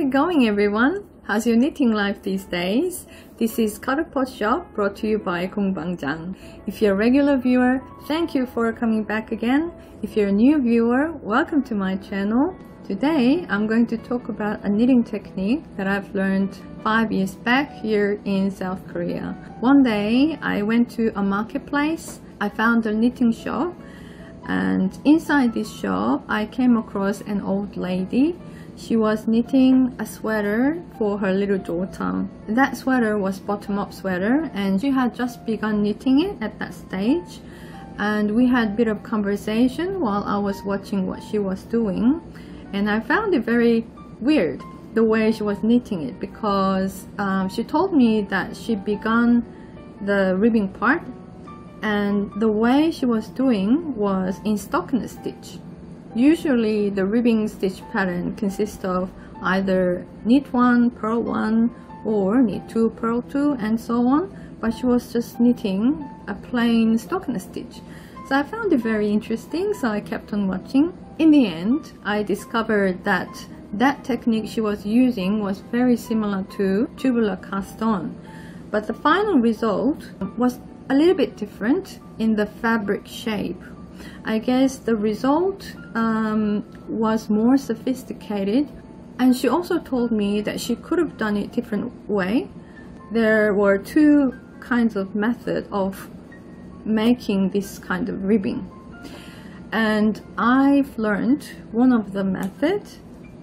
it going, everyone? How's your knitting life these days? This is Cuddlepodshop, brought to you by Kongbangjan. If you're a regular viewer, thank you for coming back again. If you're a new viewer, welcome to my channel. Today I'm going to talk about a knitting technique that I've learned 5 years back here in South Korea. One day I went to a marketplace. I found a knitting shop, and inside this shop I came across an old lady. She was knitting a sweater for her little daughter. That sweater was bottom-up sweater, and she had just begun knitting it at that stage. And we had a bit of conversation while I was watching what she was doing. And I found it very weird the way she was knitting it, because she told me that she began the ribbing part, and the way she was doing was in stockinette stitch. Usually the ribbing stitch pattern consists of either knit 1, purl 1, or knit 2, purl 2, and so on, but she was just knitting a plain stockinette stitch. So I found it very interesting, so I kept on watching. In the end, I discovered that that technique she was using was very similar to tubular cast on, but the final result was a little bit different in the fabric shape. I guess the result was more sophisticated, and she also told me that she could have done it different way. There were two kinds of method of making this kind of ribbing, and I've learned one of the method,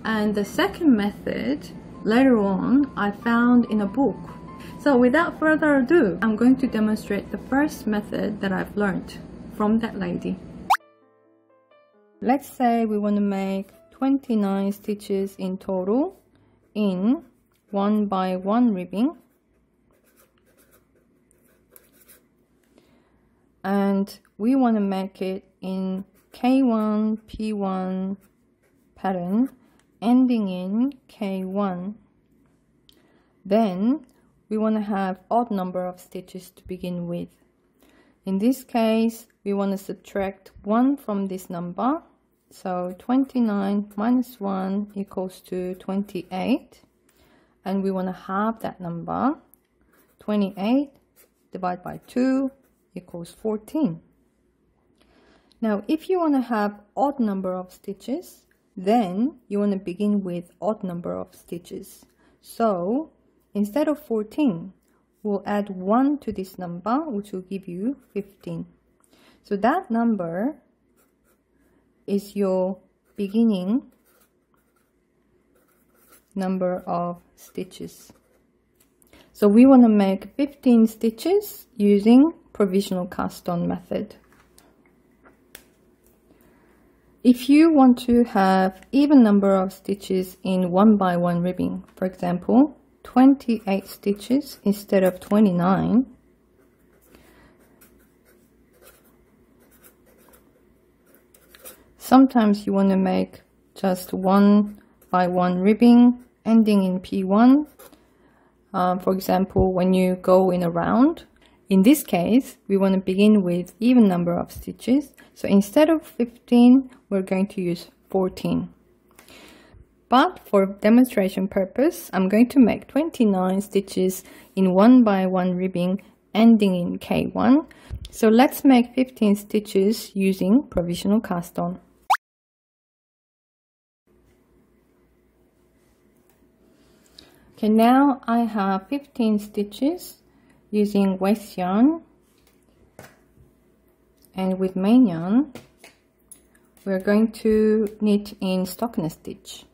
and the second method later on I found in a book. So without further ado, I'm going to demonstrate the first method that I've learned from that lady. Let's say we want to make 29 stitches in total in 1 by 1 ribbing, and we want to make it in K1 P1 pattern ending in K1. Then we want to have odd number of stitches to begin with. In this case, we want to subtract 1 from this number, so 29 minus 1 equals to 28, and we want to halve that number. 28 divided by 2 equals 14. Now if you want to have odd number of stitches, then you want to begin with odd number of stitches. So instead of 14, we'll add 1 to this number, which will give you 15. So that number is your beginning number of stitches. So we want to make 15 stitches using provisional cast on method. If you want to have even number of stitches in 1 by 1 ribbing, for example 28 stitches instead of 29, sometimes you want to make just 1 by 1 ribbing ending in P1. For example, when you go in a round, in this case we want to begin with even number of stitches, so instead of 15 we're going to use 14. But for demonstration purpose, I'm going to make 29 stitches in 1 by 1 ribbing ending in K1. So let's make 15 stitches using provisional cast on. Okay, now I have 15 stitches using waste yarn, and with main yarn we're going to knit in stockinette stitch.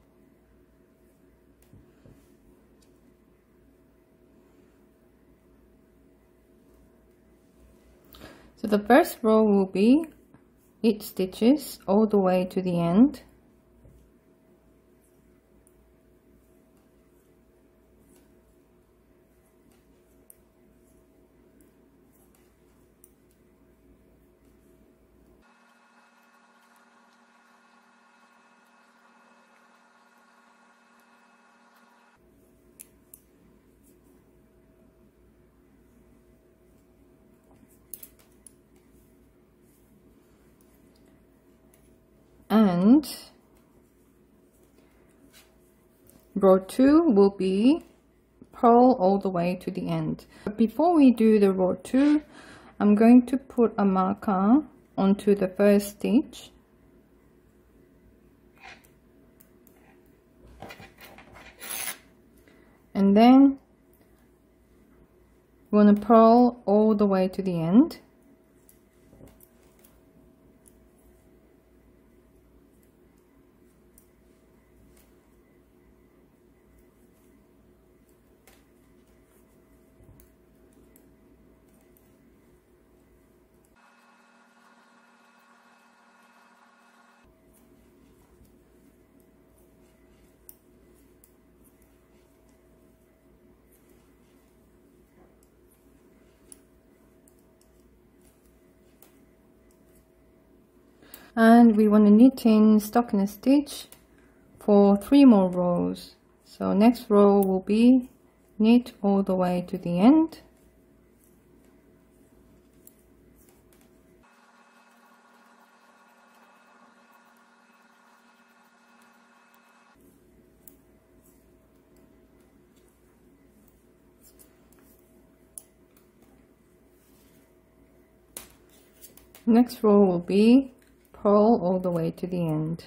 So the first row will be 8 stitches all the way to the end. And row 2 will be purl all the way to the end. But before we do the row 2, I'm going to put a marker onto the first stitch. And then we want to purl all the way to the end. And we want to knit in stockinette stitch for 3 more rows. So next row will be knit all the way to the end. Next row will be purl all the way to the end.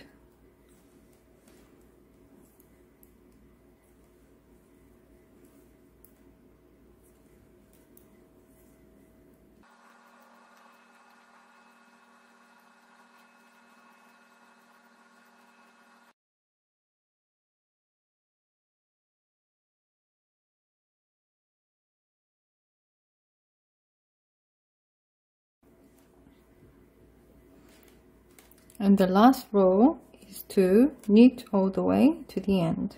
And the last row is to knit all the way to the end.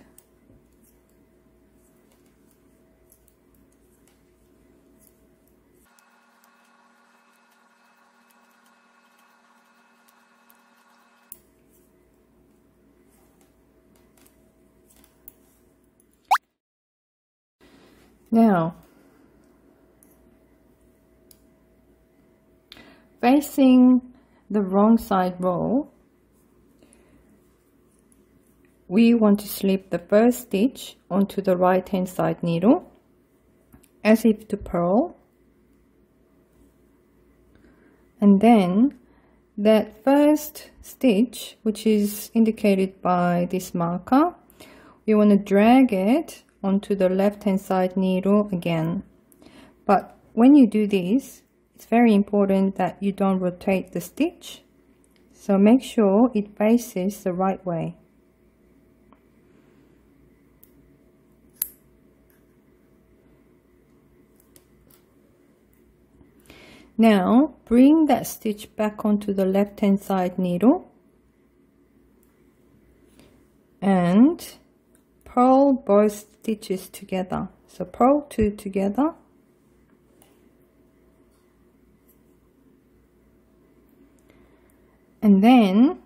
Now, facing the wrong side row, we want to slip the first stitch onto the right hand side needle as if to purl, and then that first stitch, which is indicated by this marker, we want to drag it onto the left hand side needle again. But when you do this, it's very important that you don't rotate the stitch, so make sure it faces the right way. Now bring that stitch back onto the left hand side needle and purl both stitches together. So purl 2 together, and then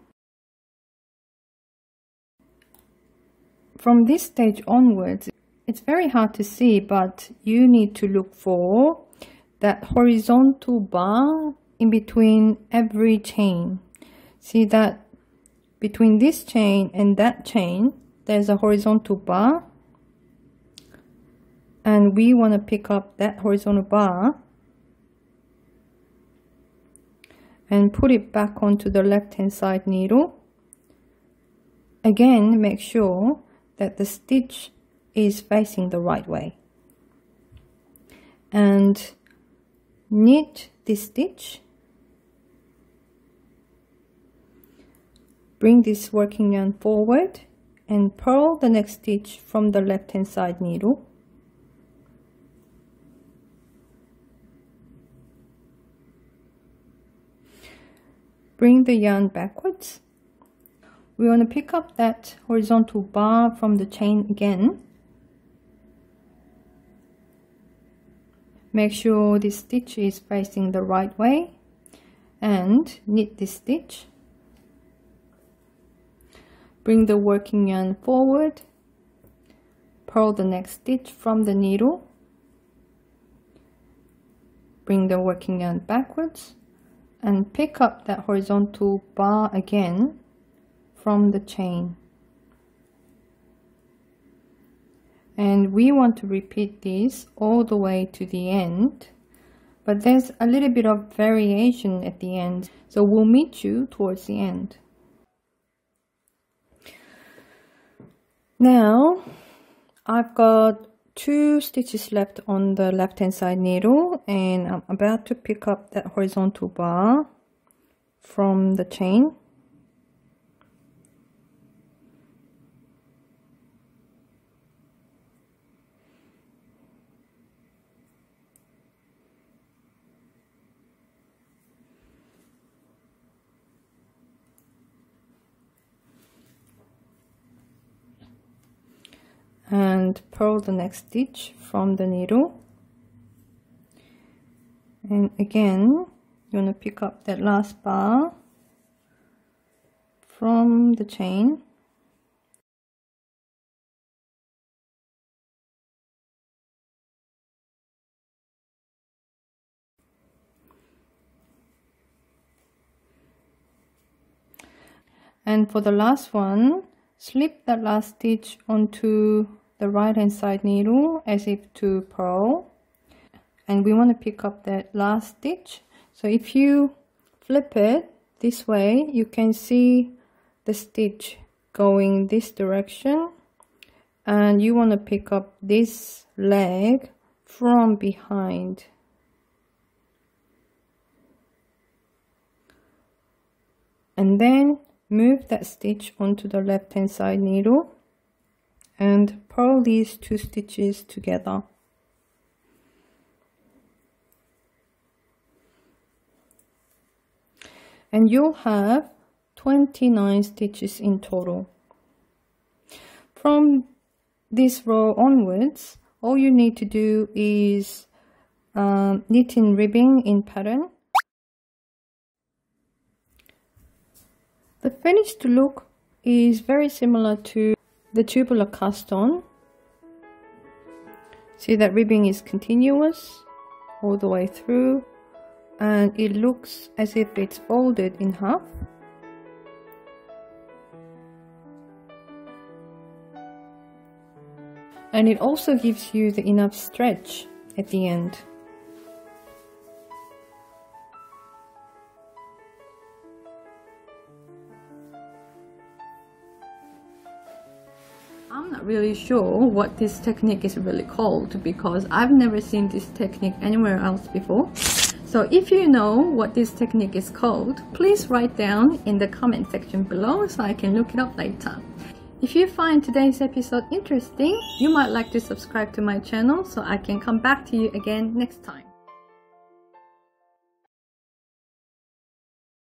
from this stage onwards, it's very hard to see, but you need to look for that horizontal bar in between every chain. See that between this chain and that chain, there's a horizontal bar, and we want to pick up that horizontal bar and put it back onto the left hand side needle. Again, make sure that the stitch is facing the right way, and knit this stitch, bring this working yarn forward and purl the next stitch from the left hand side needle. Bring the yarn backwards. We want to pick up that horizontal bar from the chain again. Make sure this stitch is facing the right way and knit this stitch. Bring the working yarn forward, purl the next stitch from the needle, bring the working yarn backwards and pick up that horizontal bar again from the chain. and we want to repeat this all the way to the end, but there's a little bit of variation at the end, so we'll meet you towards the end. Now I've got 2 stitches left on the left hand side needle, and I'm about to pick up that horizontal bar from the chain. And purl the next stitch from the needle, and again you want to pick up that last bar from the chain, and for the last one, slip that last stitch onto the right hand side needle as if to purl, and we want to pick up that last stitch. So if you flip it this way, you can see the stitch going this direction, and you want to pick up this leg from behind. And then move that stitch onto the left hand side needle and purl these 2 stitches together. And you'll have 29 stitches in total. From this row onwards, all you need to do is knit in ribbing in pattern. The finished look is very similar to the tubular cast on. See that ribbing is continuous all the way through, and it looks as if it's folded in half. And it also gives you the enough stretch at the end. I'm not really sure what this technique is really called, because I've never seen this technique anywhere else before. So if you know what this technique is called, please write down in the comment section below so I can look it up later. If you find today's episode interesting, you might like to subscribe to my channel so I can come back to you again next time.